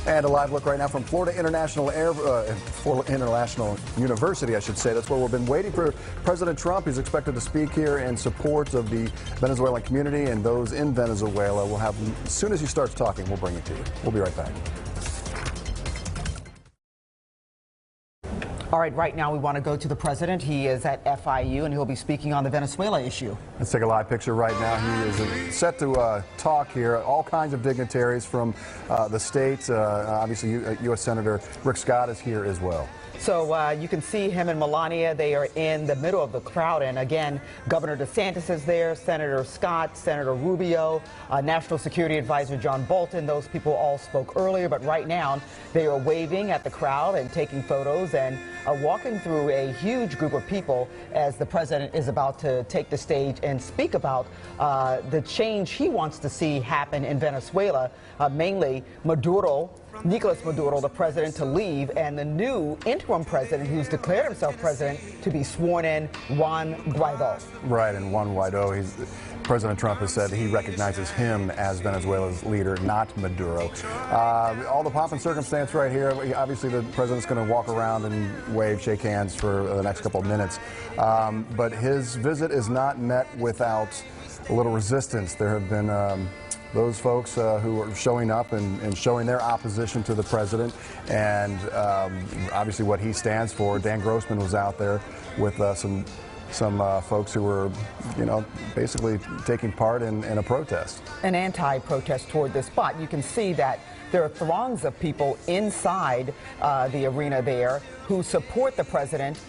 And a live look right now from Florida International University, I should say. That's where we've been waiting for President Trump. He's expected to speak here in support of the Venezuelan community and those in Venezuela. We'll have, as soon as he starts talking, we'll bring it to you. We'll be right back. All right now we want to go to the president. He is at FIU and he'll be speaking on the Venezuela issue. Let's take a live picture right now. He is set to talk here. All kinds of dignitaries from the state. Obviously, U.S. Senator Rick Scott is here as well. So you can see him and Melania. They are in the middle of the crowd. And again, Governor DeSantis is there, Senator Scott, Senator Rubio, National Security Advisor John Bolton. Those people all spoke earlier. But right now, they are waving at the crowd and taking photos and walking through a huge group of people as the president is about to take the stage and speak about the change he wants to see happen in Venezuela, mainly Nicolas Maduro, the president, to leave, and the new interim president, who's declared himself president, to be sworn in, Juan Guaido. Right, and Juan Guaido, President Trump has said he recognizes him as Venezuela's leader, not Maduro. All the pomp and circumstance right here. Obviously, the president's going to walk around and wave, shake hands for the next couple of minutes. But his visit is not met without a little resistance. There have been those folks who are showing up and showing their opposition to the president and obviously what he stands for. Dan Grossman was out there with some folks who were, basically taking part in a protest. An anti-protest toward this spot. You can see that there are throngs of people inside the arena there who support the president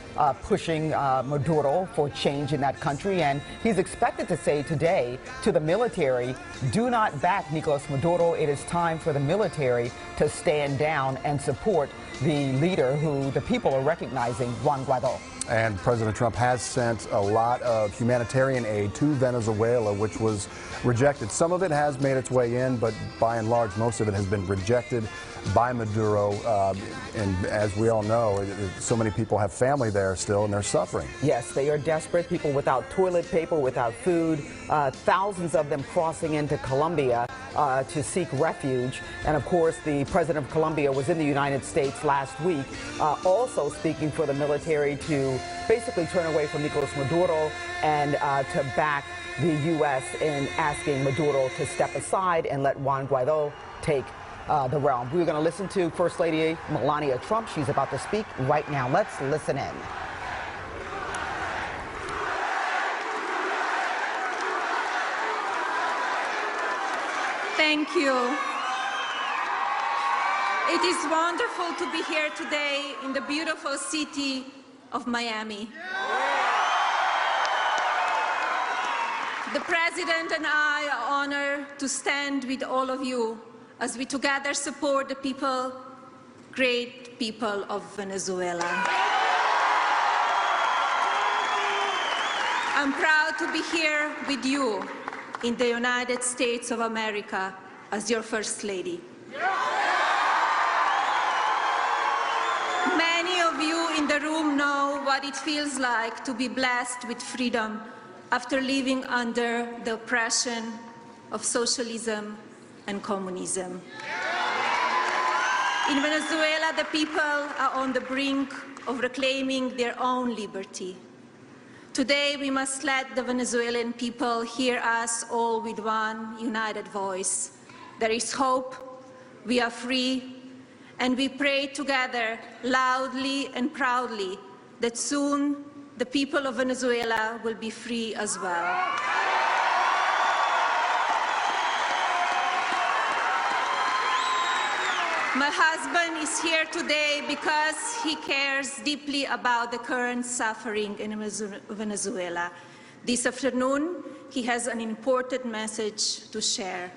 pushing Maduro for change in that country. And he's expected to say today to the military, do not back Nicolas Maduro. It is time for the military to stand down and support the leader who the people are recognizing, Juan Guaido. And President Trump has sent a lot of humanitarian aid to Venezuela, which was rejected. Some of it has made its way in, but by and large, most of it has been rejected by Maduro. And as we all know, so many people have family there still, and they're suffering. Yes, they are desperate. People without toilet paper, without food. Thousands of them crossing into Colombia to seek refuge. And of course, the president of Colombia was in the United States last week, also speaking for the military to basically turn away from Nicolas Maduro and to back the U.S. in asking Maduro to step aside and let Juan Guaido take the realm. We're going to listen to First Lady Melania Trump. She's about to speak right now. Let's listen in. Thank you. It is wonderful to be here today in the beautiful city of Miami. The President and I are honored to stand with all of you as we together support the people, great people of Venezuela. I'm proud to be here with you in the United States of America as your First Lady. Many of you in the room know what it feels like to be blessed with freedom after living under the oppression of socialism and communism. In Venezuela, the people are on the brink of reclaiming their own liberty. Today, we must let the Venezuelan people hear us all with one united voice. There is hope, we are free, and we pray together loudly and proudly that soon the people of Venezuela will be free as well. My husband is here today because he cares deeply about the current suffering in Venezuela. This afternoon, he has an important message to share.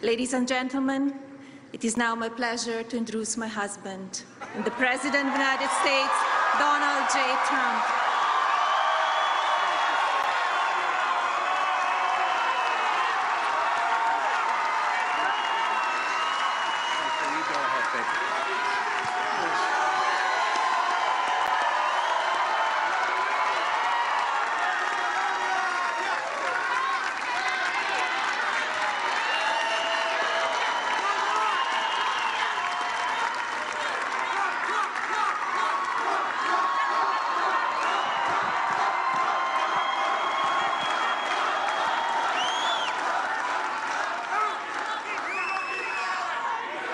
Ladies and gentlemen, it is now my pleasure to introduce my husband, and the President of the United States, Donald J. Trump.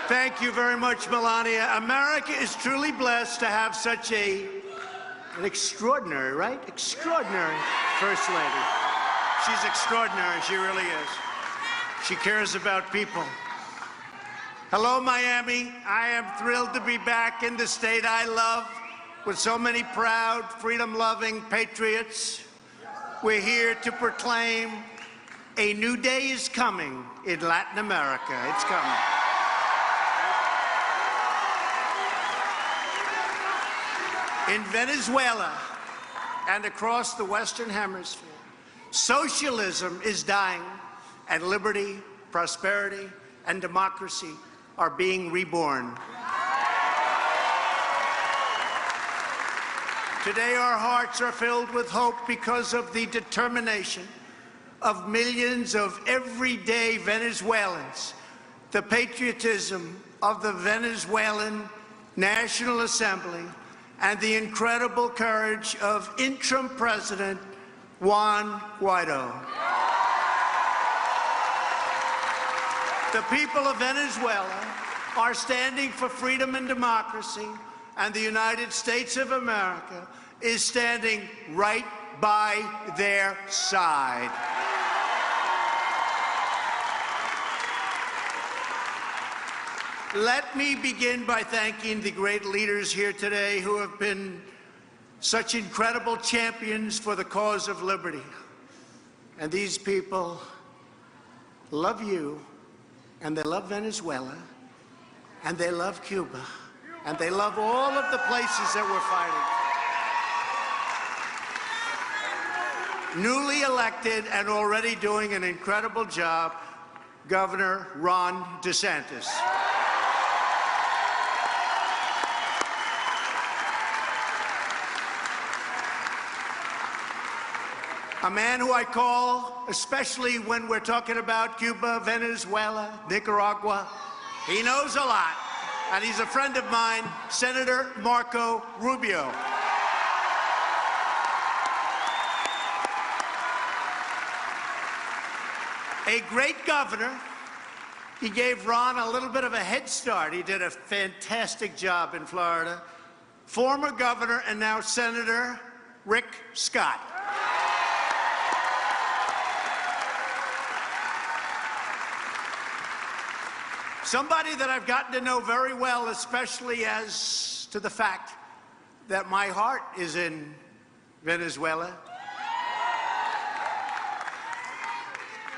Thank you very much, Melania. America is truly blessed to have such an extraordinary, right? Extraordinary First Lady. She's extraordinary, she really is. She cares about people. Hello, Miami. I am thrilled to be back in the state I love with so many proud, freedom-loving patriots. We're here to proclaim a new day is coming in Latin America. It's coming. In Venezuela and across the Western Hemisphere, socialism is dying, and liberty, prosperity, and democracy are being reborn. Today, our hearts are filled with hope because of the determination of millions of everyday Venezuelans, the patriotism of the Venezuelan National Assembly, and the incredible courage of interim President Juan Guaido. The people of Venezuela are standing for freedom and democracy, and the United States of America is standing right by their side. Let me begin by thanking the great leaders here today who have been such incredible champions for the cause of liberty. And these people love you, and they love Venezuela, and they love Cuba, and they love all of the places that we're fighting. Newly elected and already doing an incredible job, Governor Ron DeSantis. A man who I call, especially when we're talking about Cuba, Venezuela, Nicaragua, he knows a lot, and he's a friend of mine, Senator Marco Rubio. A great governor. He gave Ron a little bit of a head start. He did a fantastic job in Florida. Former governor and now Senator Rick Scott. Somebody that I've gotten to know very well, especially as to the fact that my heart is in Venezuela.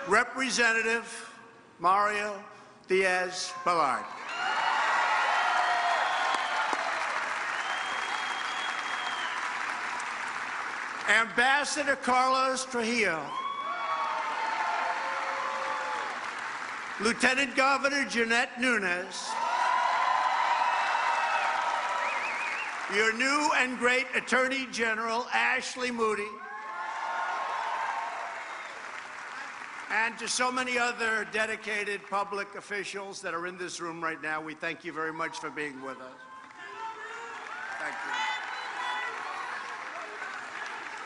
Representative Mario Diaz-Balart. Ambassador Carlos Trujillo. Lieutenant Governor Jeanette Nunes, your new and great Attorney General Ashley Moody, and to so many other dedicated public officials that are in this room right now, we thank you very much for being with us. Thank you.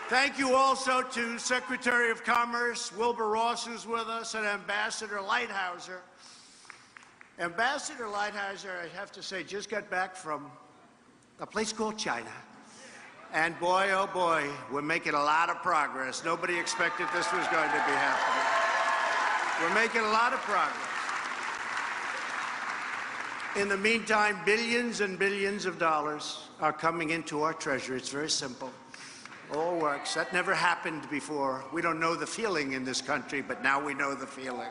Thank you also to Secretary of Commerce Wilbur Ross, who's with us, and Ambassador Lighthizer. Ambassador Lighthizer, I have to say, just got back from a place called China. And boy, oh boy, we're making a lot of progress. Nobody expected this was going to be happening. We're making a lot of progress. In the meantime, billions and billions of dollars are coming into our treasury. It's very simple. All works. That never happened before. We don't know the feeling in this country, but now we know the feeling.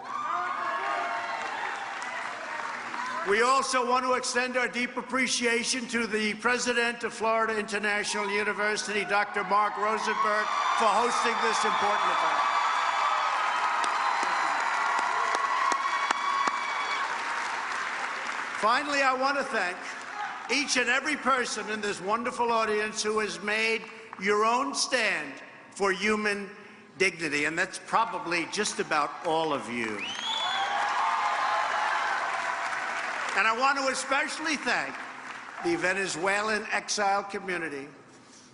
We also want to extend our deep appreciation to the president of Florida International University, Dr. Mark Rosenberg, for hosting this important event. Finally, I want to thank each and every person in this wonderful audience who has made your own stand for human dignity, and that's probably just about all of you. And I want to especially thank the Venezuelan exile community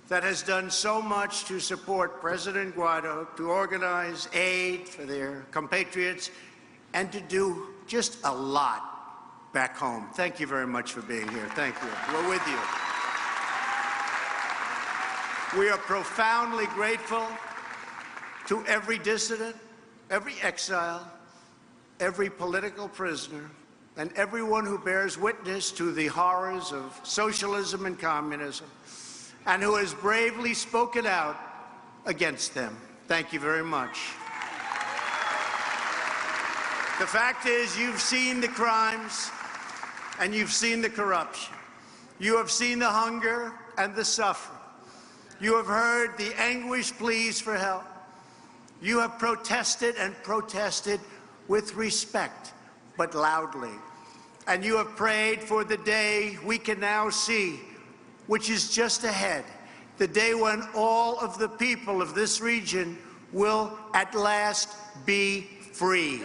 that has done so much to support President Guaido, to organize aid for their compatriots, and to do just a lot back home. Thank you very much for being here. Thank you. We're with you. We are profoundly grateful to every dissident, every exile, every political prisoner, and everyone who bears witness to the horrors of socialism and communism, and who has bravely spoken out against them. Thank you very much. The fact is, you've seen the crimes and you've seen the corruption. You have seen the hunger and the suffering. You have heard the anguished pleas for help. You have protested and protested with respect, but loudly. And you have prayed for the day we can now see, which is just ahead, the day when all of the people of this region will at last be free.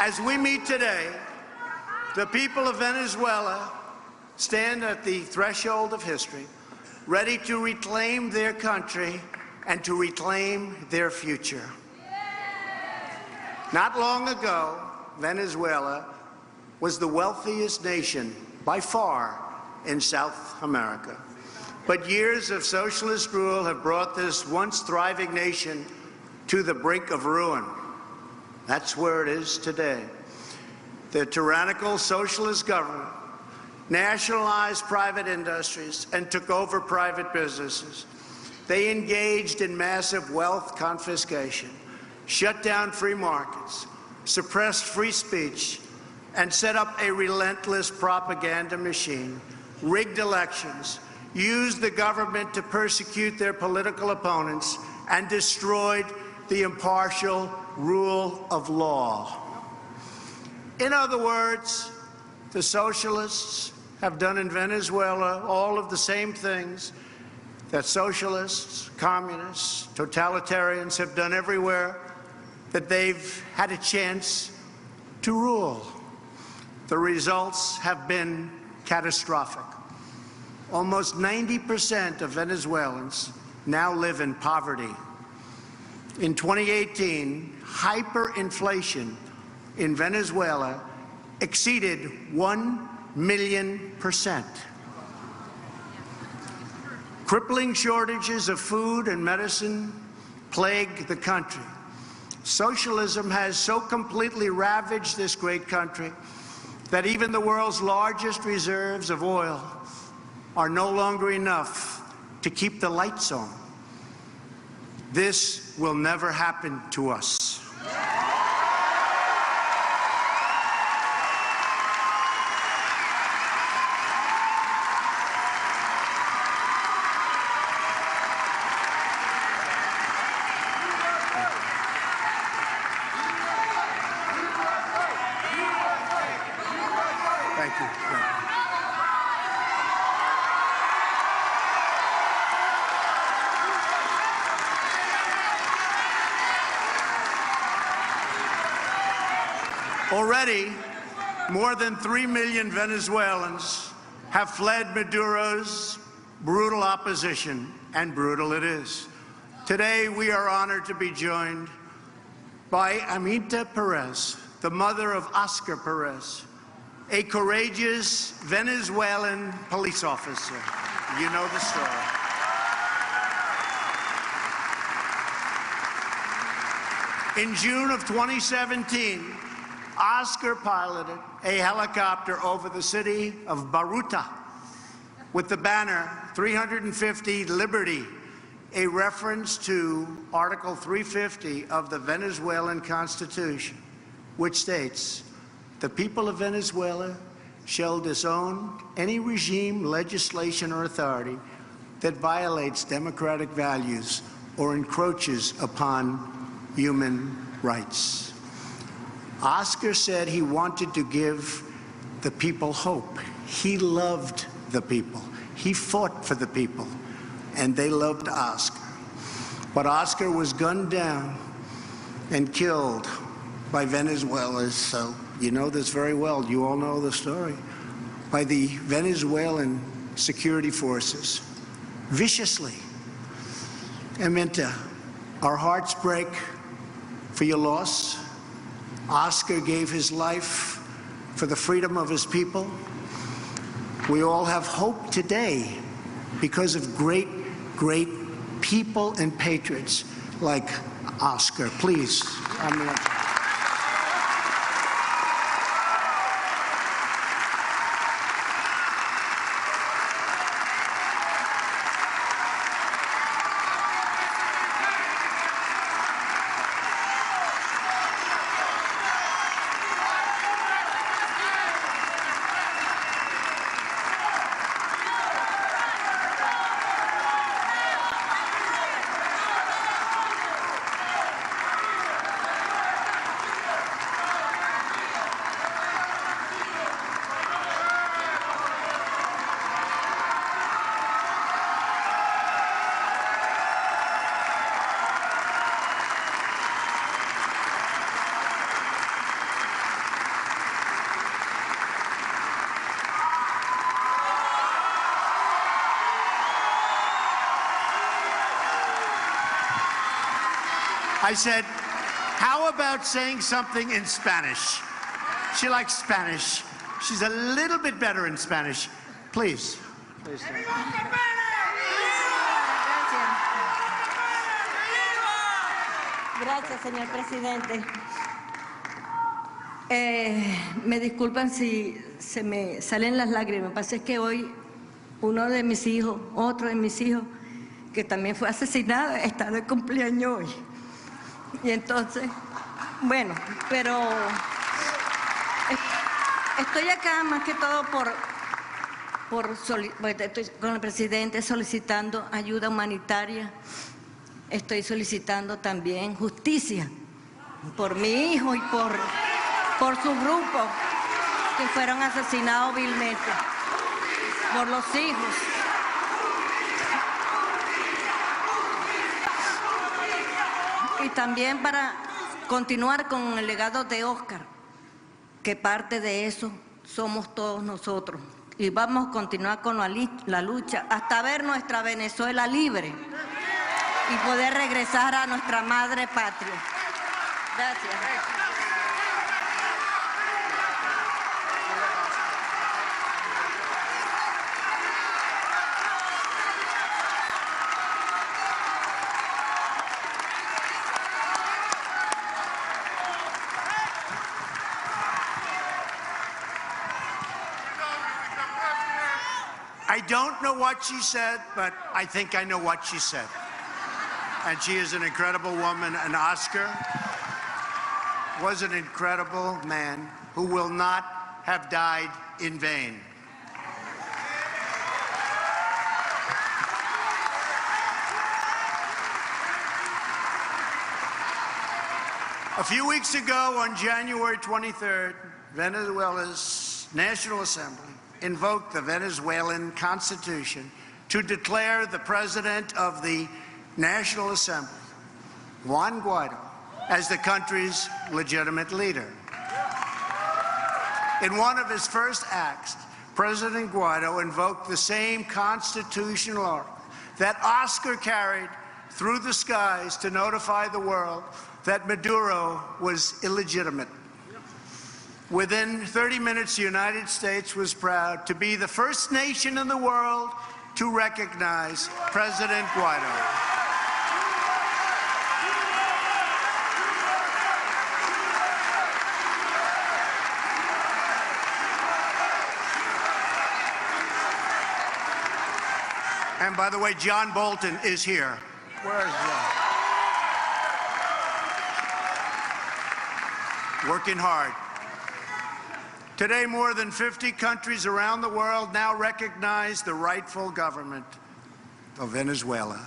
As we meet today, the people of Venezuela stand at the threshold of history, ready to reclaim their country and to reclaim their future. Not long ago, Venezuela was the wealthiest nation by far in South America. But years of socialist rule have brought this once thriving nation to the brink of ruin. That's where it is today. The tyrannical socialist government nationalized private industries and took over private businesses. They engaged in massive wealth confiscation, shut down free markets, suppressed free speech, and set up a relentless propaganda machine, rigged elections, used the government to persecute their political opponents, and destroyed the impartial rule of law. In other words, the socialists have done in Venezuela all of the same things that socialists, communists, totalitarians have done everywhere that they've had a chance to rule. The results have been catastrophic. Almost 90% of Venezuelans now live in poverty. In 2018, hyperinflation in Venezuela exceeded 1,000,000%. Crippling shortages of food and medicine plague the country. Socialism has so completely ravaged this great country that even the world's largest reserves of oil are no longer enough to keep the lights on. This will never happen to us. Thank you. Already, more than 3 million Venezuelans have fled Maduro's brutal opposition, and brutal it is. Today, we are honored to be joined by Amita Perez, the mother of Oscar Perez, a courageous Venezuelan police officer. You know the story. In June of 2017, Oscar piloted a helicopter over the city of Baruta with the banner 350 Liberty, a reference to Article 350 of the Venezuelan Constitution, which states, "The people of Venezuela shall disown any regime, legislation, or authority that violates democratic values or encroaches upon human rights." Oscar said he wanted to give the people hope. He loved the people. He fought for the people, and they loved Oscar. But Oscar was gunned down and killed by Venezuelans, so you know this very well. You all know the story. By the Venezuelan security forces, viciously. Aminta, our hearts break for your loss. Oscar gave his life for the freedom of his people. We all have hope today because of great, great people and patriots like Oscar. Please, Aminta. I said, how about saying something in Spanish? She likes Spanish. She's a little bit better in Spanish. Please. Please. Gracias, señor presidente. Me disculpan si se me salen las lágrimas. Lo que pasa es que hoy uno de mis hijos, otro de mis hijos, que también fue asesinado, está de cumpleaños hoy. Y entonces, bueno, pero estoy acá más que todo estoy con el presidente solicitando ayuda humanitaria. Estoy solicitando también justicia por mi hijo y por su grupo que fueron asesinados vilmente, por los hijos. Y también para continuar con el legado de Oscar, que parte de eso somos todos nosotros. Y vamos a continuar con la lucha hasta ver nuestra Venezuela libre y poder regresar a nuestra madre patria. Gracias. I don't know what she said, but I think I know what she said. And she is an incredible woman, and Oscar was an incredible man who will not have died in vain. A few weeks ago, on January 23rd, Venezuela's National Assembly invoked the Venezuelan Constitution to declare the President of the National Assembly, Juan Guaido, as the country's legitimate leader. In one of his first acts, President Guaido invoked the same constitutional order that Oscar carried through the skies to notify the world that Maduro was illegitimate. Within 30 minutes, the United States was proud to be the first nation in the world to recognize President Guaido. And by the way, John Bolton is here. Where is John? Working hard. Today, more than 50 countries around the world now recognize the rightful government of Venezuela.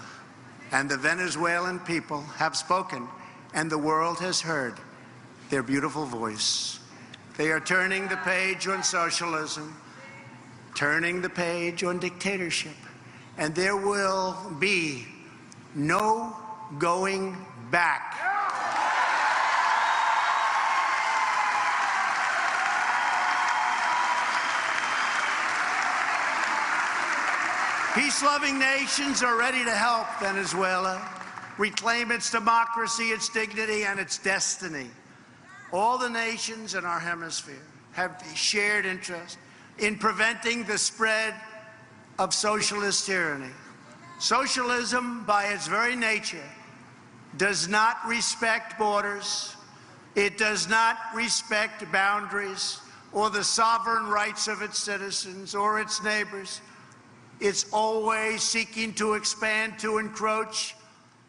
And the Venezuelan people have spoken, and the world has heard their beautiful voice. They are turning the page on socialism, turning the page on dictatorship, and there will be no going back. Peace-loving nations are ready to help Venezuela reclaim its democracy, its dignity, and its destiny. All the nations in our hemisphere have a shared interest in preventing the spread of socialist tyranny. Socialism, by its very nature, does not respect borders. It does not respect boundaries or the sovereign rights of its citizens or its neighbors. It's always seeking to expand, to encroach,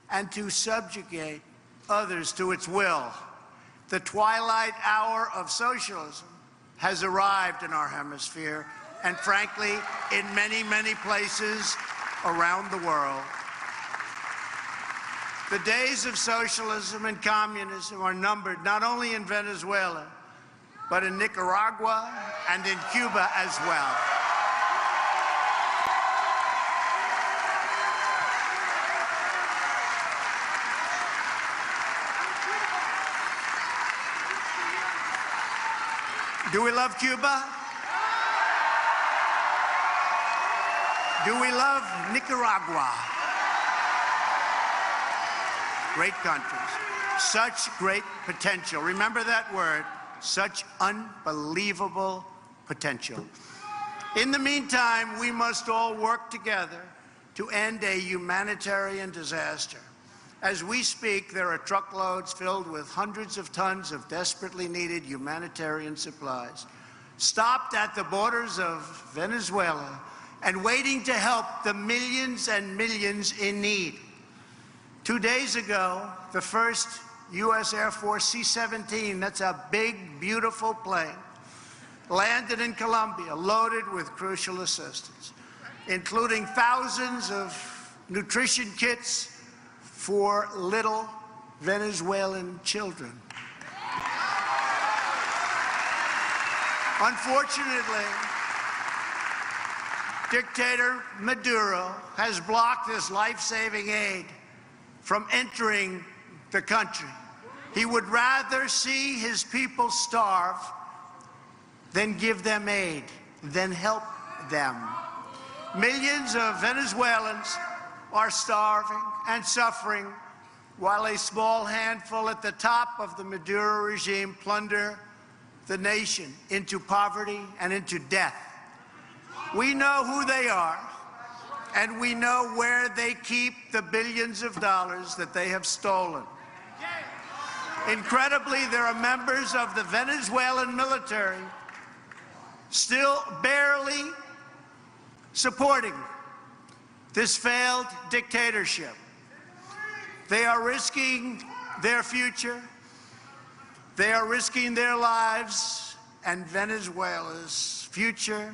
and to subjugate others to its will. The twilight hour of socialism has arrived in our hemisphere, and frankly, in many, many places around the world. The days of socialism and communism are numbered not only in Venezuela, but in Nicaragua and in Cuba as well. Do we love Cuba? Do we love Nicaragua? Great countries. Such great potential. Remember that word, such unbelievable potential. In the meantime, we must all work together to end a humanitarian disaster. As we speak, there are truckloads filled with hundreds of tons of desperately needed humanitarian supplies, stopped at the borders of Venezuela and waiting to help the millions and millions in need. 2 days ago, the first U.S. Air Force C-17, that's a big, beautiful plane, landed in Colombia, loaded with crucial assistance, including thousands of nutrition kits for little Venezuelan children. Unfortunately, dictator Maduro has blocked this life-saving aid from entering the country. He would rather see his people starve than give them aid, than help them. Millions of Venezuelans are starving and suffering while a small handful at the top of the Maduro regime plunder the nation into poverty and into death. We know who they are, and we know where they keep the billions of dollars that they have stolen. Incredibly, there are members of the Venezuelan military still barely supporting this failed dictatorship. They are risking their future. They are risking their lives and Venezuela's future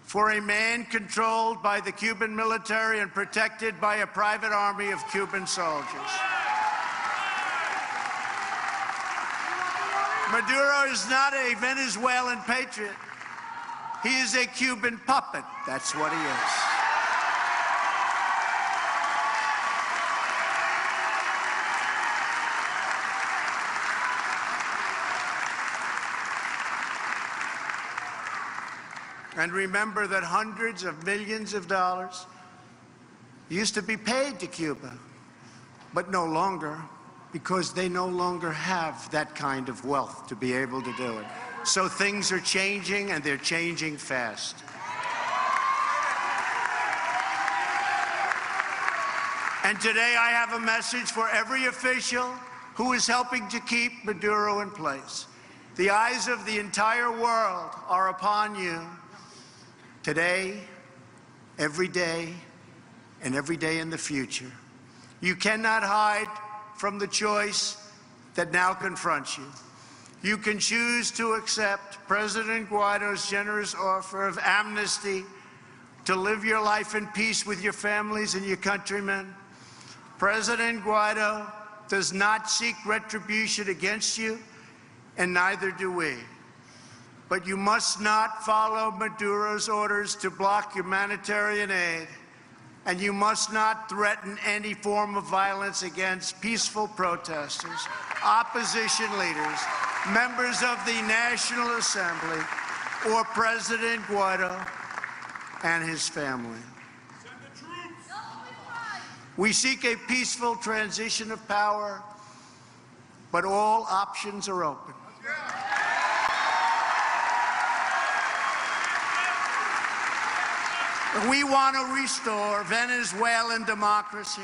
for a man controlled by the Cuban military and protected by a private army of Cuban soldiers. Maduro is not a Venezuelan patriot. He is a Cuban puppet. That's what he is. And remember that hundreds of millions of dollars used to be paid to Cuba, but no longer, because they no longer have that kind of wealth to be able to do it. So things are changing, and they're changing fast. And today I have a message for every official who is helping to keep Maduro in place. The eyes of the entire world are upon you. Today, every day, and every day in the future. You cannot hide from the choice that now confronts you. You can choose to accept President Guaido's generous offer of amnesty to live your life in peace with your families and your countrymen. President Guaido does not seek retribution against you, and neither do we. But you must not follow Maduro's orders to block humanitarian aid and you must not threaten any form of violence against peaceful protesters, opposition leaders, members of the National Assembly, or President Guaido and his family. We seek a peaceful transition of power, but all options are open. We want to restore Venezuelan democracy,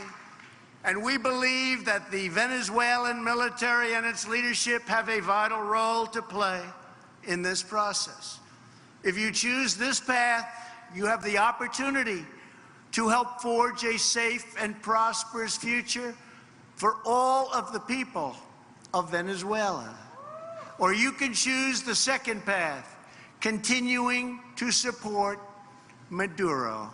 and we believe that the Venezuelan military and its leadership have a vital role to play in this process. If you choose this path, you have the opportunity to help forge a safe and prosperous future for all of the people of Venezuela. Or you can choose the second path, continuing to support Maduro.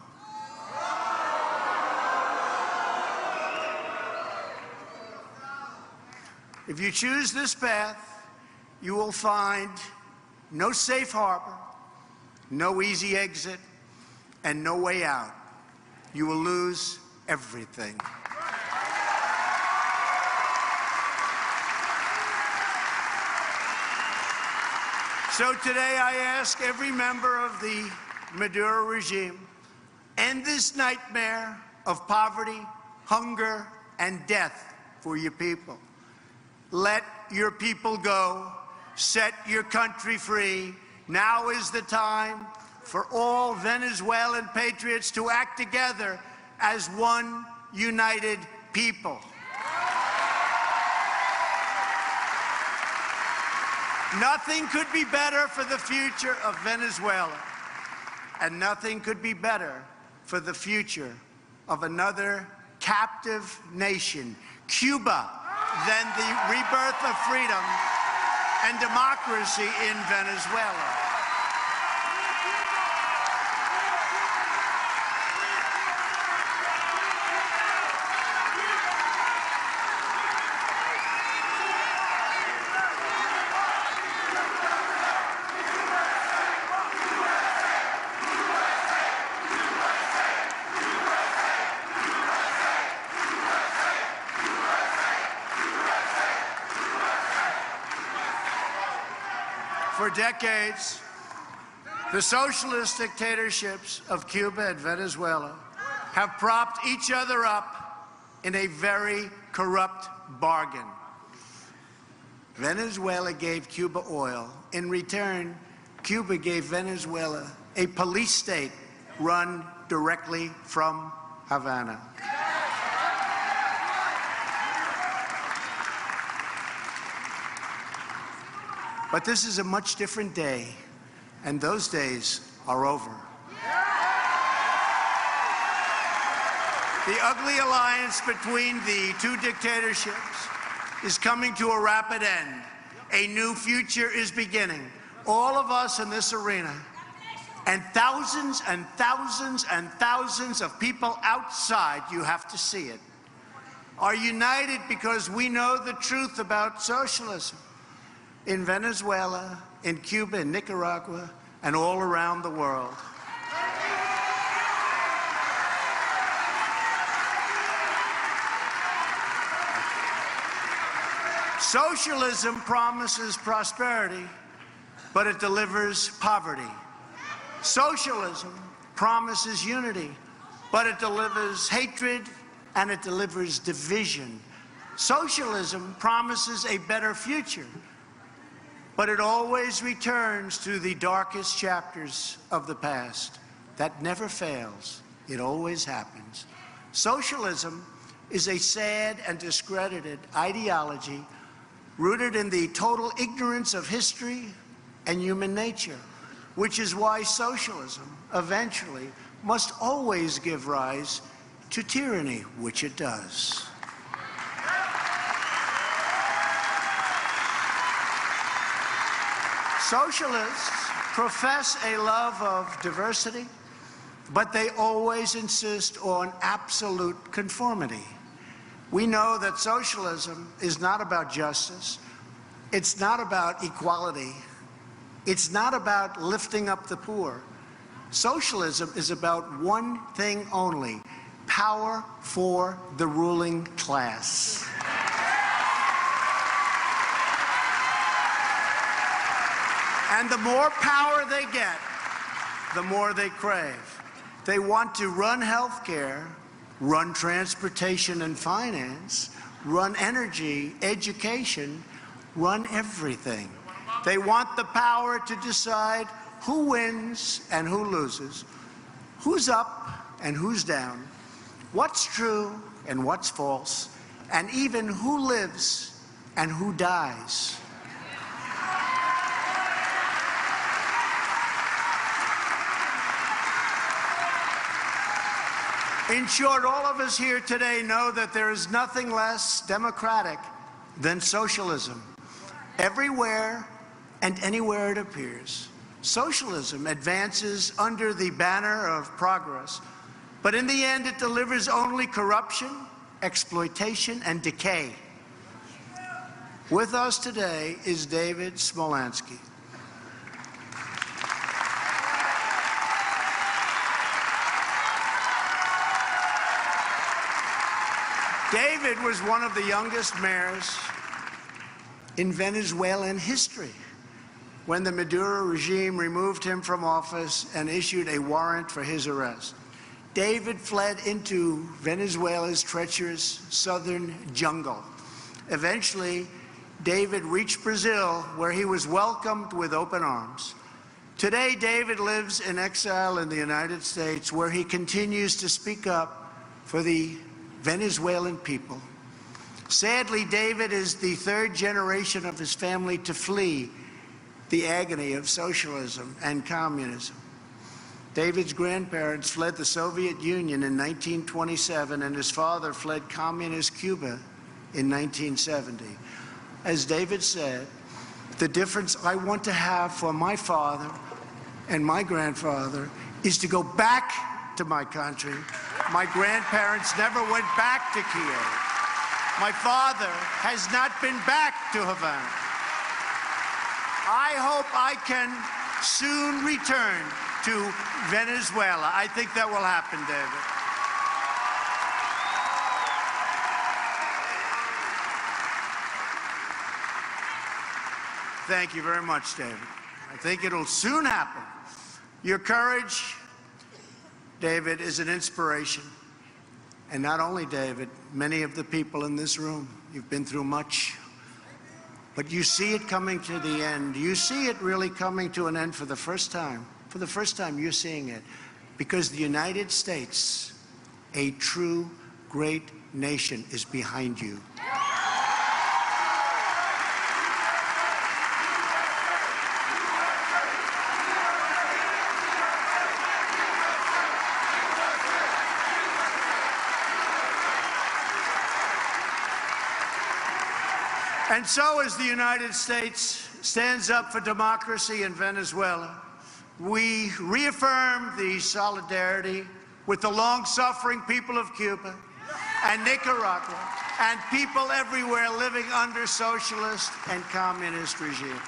If you choose this path, you will find no safe harbor, no easy exit, and no way out. You will lose everything. So today I ask every member of the Maduro regime, end this nightmare of poverty, hunger, and death for your people. Let your people go. Set your country free. Now is the time for all Venezuelan patriots to act together as one united people. Nothing could be better for the future of Venezuela, and nothing could be better for the future of another captive nation, Cuba, than the rebirth of freedom and democracy in Venezuela. For decades, the socialist dictatorships of Cuba and Venezuela have propped each other up in a very corrupt bargain. Venezuela gave Cuba oil. In return, Cuba gave Venezuela a police state run directly from Havana. But this is a much different day, and those days are over. The ugly alliance between the two dictatorships is coming to a rapid end. A new future is beginning. All of us in this arena, and thousands and thousands and thousands of people outside, you have to see it, are united because we know the truth about socialism. In Venezuela, in Cuba, in Nicaragua, and all around the world. Socialism promises prosperity, but it delivers poverty. Socialism promises unity, but it delivers hatred and it delivers division. Socialism promises a better future, but it always returns to the darkest chapters of the past. That never fails. It always happens. Socialism is a sad and discredited ideology rooted in the total ignorance of history and human nature, which is why socialism eventually must always give rise to tyranny, which it does. Socialists profess a love of diversity, but they always insist on absolute conformity. We know that socialism is not about justice. It's not about equality. It's not about lifting up the poor. Socialism is about one thing only: power for the ruling class. And the more power they get, the more they crave. They want to run healthcare, run transportation and finance, run energy, education, run everything. They want the power to decide who wins and who loses, who's up and who's down, what's true and what's false, and even who lives and who dies. In short, all of us here today know that there is nothing less democratic than socialism. Everywhere and anywhere it appears, socialism advances under the banner of progress, but in the end it delivers only corruption, exploitation, and decay. With us today is David Smolansky. David was one of the youngest mayors in Venezuelan history when the Maduro regime removed him from office and issued a warrant for his arrest. David fled into Venezuela's treacherous southern jungle. Eventually, David reached Brazil, where he was welcomed with open arms. Today, David lives in exile in the United States, where he continues to speak up for the Venezuelan people. Sadly, David is the third generation of his family to flee the agony of socialism and communism. David's grandparents fled the Soviet Union in 1927, and his father fled communist Cuba in 1970. As David said, the difference I want to have for my father and my grandfather is to go back to my country. My grandparents never went back to Kiev. My father has not been back to Havana. I hope I can soon return to Venezuela. I think that will happen, David. Thank you very much, David. I think it'll soon happen. Your courage, David, is an inspiration. And not only David, many of the people in this room, you've been through much. But you see it coming to the end. You see it really coming to an end for the first time. For the first time, you're seeing it. Because the United States, a true great nation, is behind you. And so as the United States stands up for democracy in Venezuela, we reaffirm the solidarity with the long-suffering people of Cuba and Nicaragua and people everywhere living under socialist and communist regimes.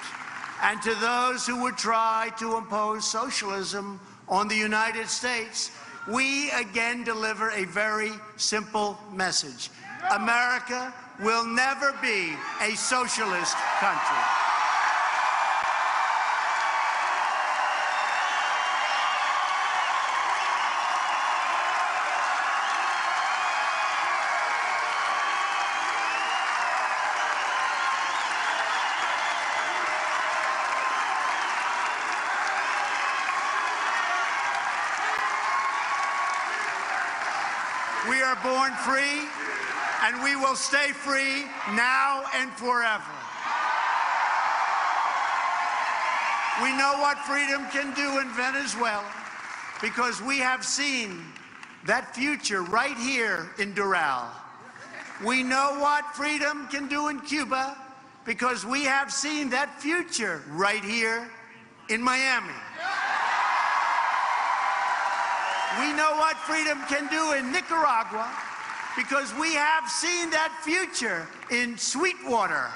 And to those who would try to impose socialism on the United States, we again deliver a very simple message. America will never be a socialist country. We are born free, and we will stay free now and forever. We know what freedom can do in Venezuela because we have seen that future right here in Doral. We know what freedom can do in Cuba because we have seen that future right here in Miami. We know what freedom can do in Nicaragua because we have seen that future in Sweetwater.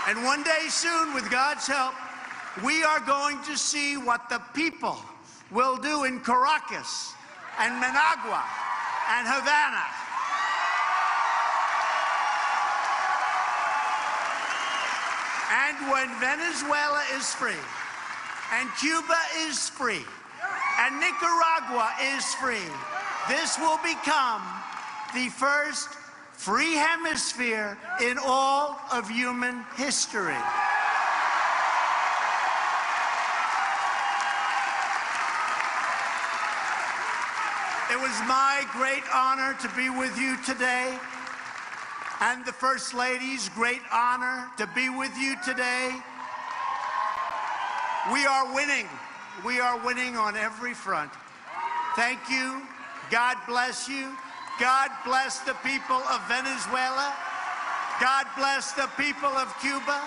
And one day soon, with God's help, We are going to see what the people will do in Caracas and Managua and Havana. And when Venezuela is free, and Cuba is free, and Nicaragua is free, this will become the first free hemisphere in all of human history. It was my great honor to be with you today, and the First Lady's great honor to be with you today. We are winning. We are winning on every front. Thank you. God bless you. God bless the people of Venezuela. God bless the people of Cuba.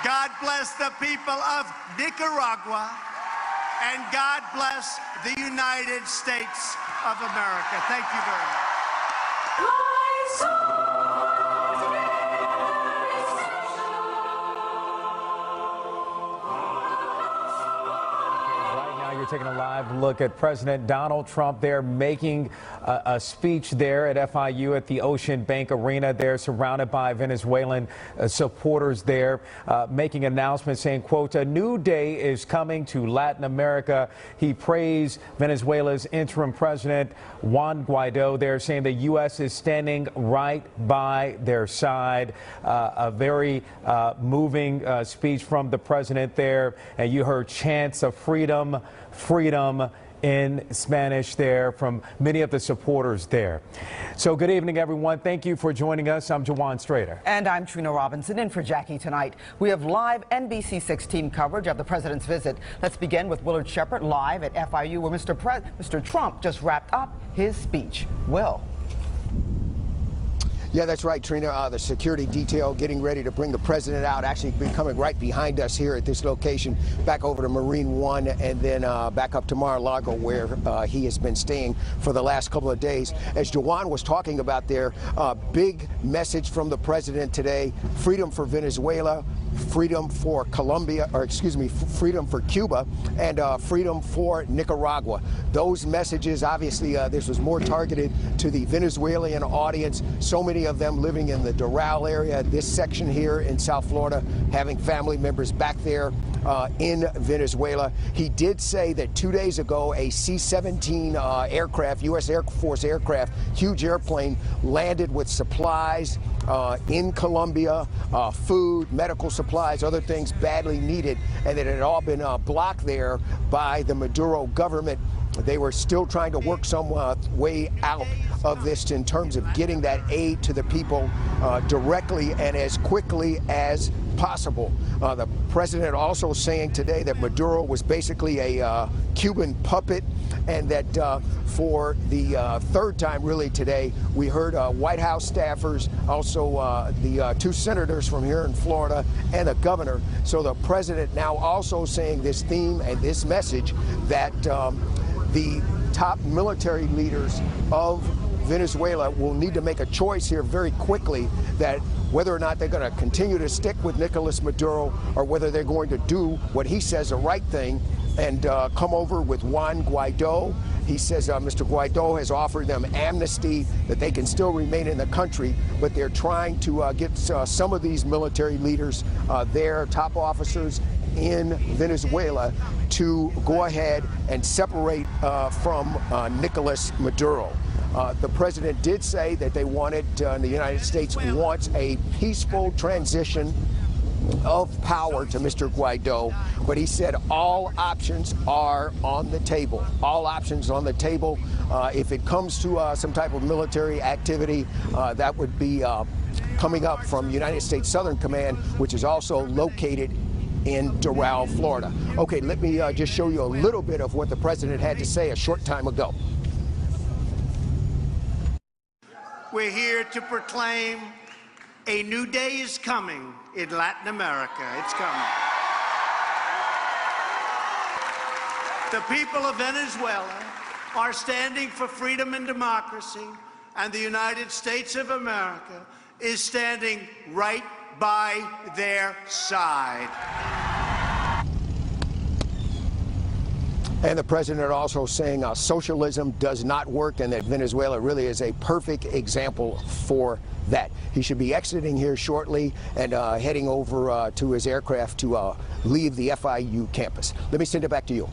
God bless the people of Nicaragua. And God bless the United States of America. Thank you very much. We're taking a live look at President Donald Trump there making a speech there at FIU at the Ocean Bank Arena. They're surrounded by Venezuelan supporters there, making an announcement saying, quote, "A new day is coming to Latin America." He praised Venezuela's interim president, Juan Guaido. They're saying the U.S. is standing right by their side. A very moving speech from the president there. And you heard chants of freedom, freedom in Spanish there from many of the supporters there. So good evening, everyone. Thank you for joining us. I'm Jawan Strader. And I'm Trina Robinson in for Jackie tonight. We have live NBC6 team coverage of the president's visit. Let's begin with Willard Shepard live at FIU where Mr. Trump just wrapped up his speech. Will. Yeah, that's right, Trina. The security detail getting ready to bring the president out, actually coming right behind us here at this location, back over to Marine One, and then back up to Mar-a-Lago, where he has been staying for the last couple of days. As Jawan was talking about there, big message from the president today: freedom for Venezuela, freedom for Colombia, or excuse me, freedom for Cuba, and freedom for Nicaragua. Those messages, obviously, this was more targeted to the Venezuelan audience. So many of them living in the Doral area, this section here in South Florida, having family members back there in Venezuela. He did say that 2 days ago, a C-17 aircraft, U.S. Air Force aircraft, huge airplane, landed with supplies in Colombia, food, medical supplies, other things badly needed, and that it had all been blocked there by the Maduro government. They were still trying to work some way out of this in terms of getting that aid to the people directly and as quickly as possible. The president also saying today that Maduro was basically a Cuban puppet, and that for the third time really today, we heard White House staffers, also the two senators from here in Florida, and the governor. So the president now also saying this theme and this message that the top military leaders of Venezuela will need to make a choice here very quickly, that whether or not they're going to continue to stick with Nicolas Maduro or whether they're going to do what he says the right thing and come over with Juan Guaido. He says Mr. Guaido has offered them amnesty, that they can still remain in the country, but they're trying to get some of these military leaders, their top officers in Venezuela, to go ahead and separate from Nicolas Maduro. The president did say that they wanted, the United States wants a peaceful transition of power to Mr. Guaido, but he said all options are on the table. All options on the table. If it comes to some type of military activity, that would be coming up from United States Southern Command, which is also located in Doral, Florida. Okay, let me just show you a little bit of what the president had to say a short time ago. We're here to proclaim a new day is coming in Latin America. It's coming. The people of Venezuela are standing for freedom and democracy, and the United States of America is standing right by their side. And the president also saying socialism does not work and that Venezuela really is a perfect example for that. He should be exiting here shortly and heading over to his aircraft to leave the FIU campus. Let me send it back to you.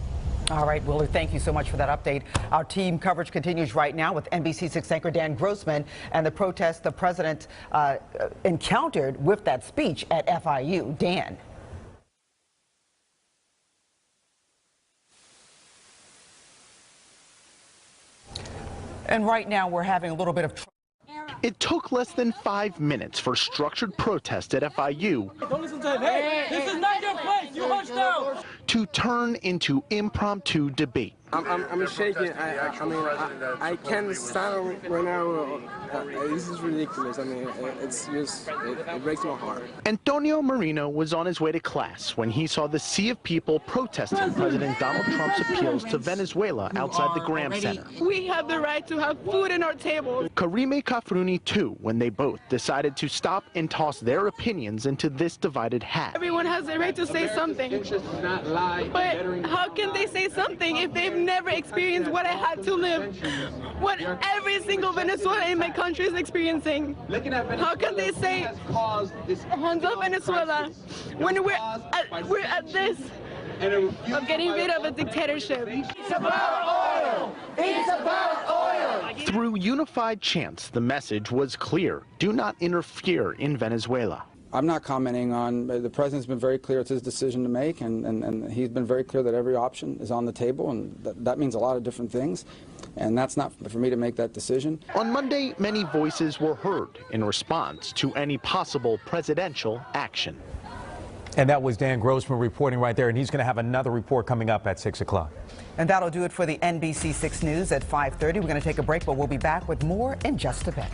All right, Willard, thank you so much for that update. Our team coverage continues right now with NBC6 anchor Dan Grossman and the protest the president encountered with that speech at FIU. Dan. And right now we're having a little bit of trouble. It took less than 5 minutes for structured protest at FIU Don't listen to him. Hey, this is not your place. You hunched out. To turn into impromptu debate. I'm shaking. I can't stand right now. This is ridiculous. I mean, it's just, it breaks my heart. Antonio Marino was on his way to class when he saw the sea of people protesting President Donald Trump's appeals to Venezuela outside the Graham Center. We have the right to have food in our table. Karime Kafruni too, when they both decided to stop and toss their opinions into this divided hat. Everyone has the right to say something. But how can they say something if they've never experienced what I had to live, what every single Venezuelan in my country is experiencing? How can they say, hands up Venezuela, when we're at this, of getting rid of a dictatorship? It's about oil! It's about oil! Through unified chants, the message was clear. Do not interfere in Venezuela. I'm not commenting on, the president's been very clear it's his decision to make, and he's been very clear that every option is on the table, and that means a lot of different things, and that's not for me to make that decision. On Monday, many voices were heard in response to any possible presidential action. And that was Dan Grossman reporting right there, and he's going to have another report coming up at 6 o'clock. And that'll do it for the NBC6 News at 5:30. We're going to take a break, but we'll be back with more in just a bit.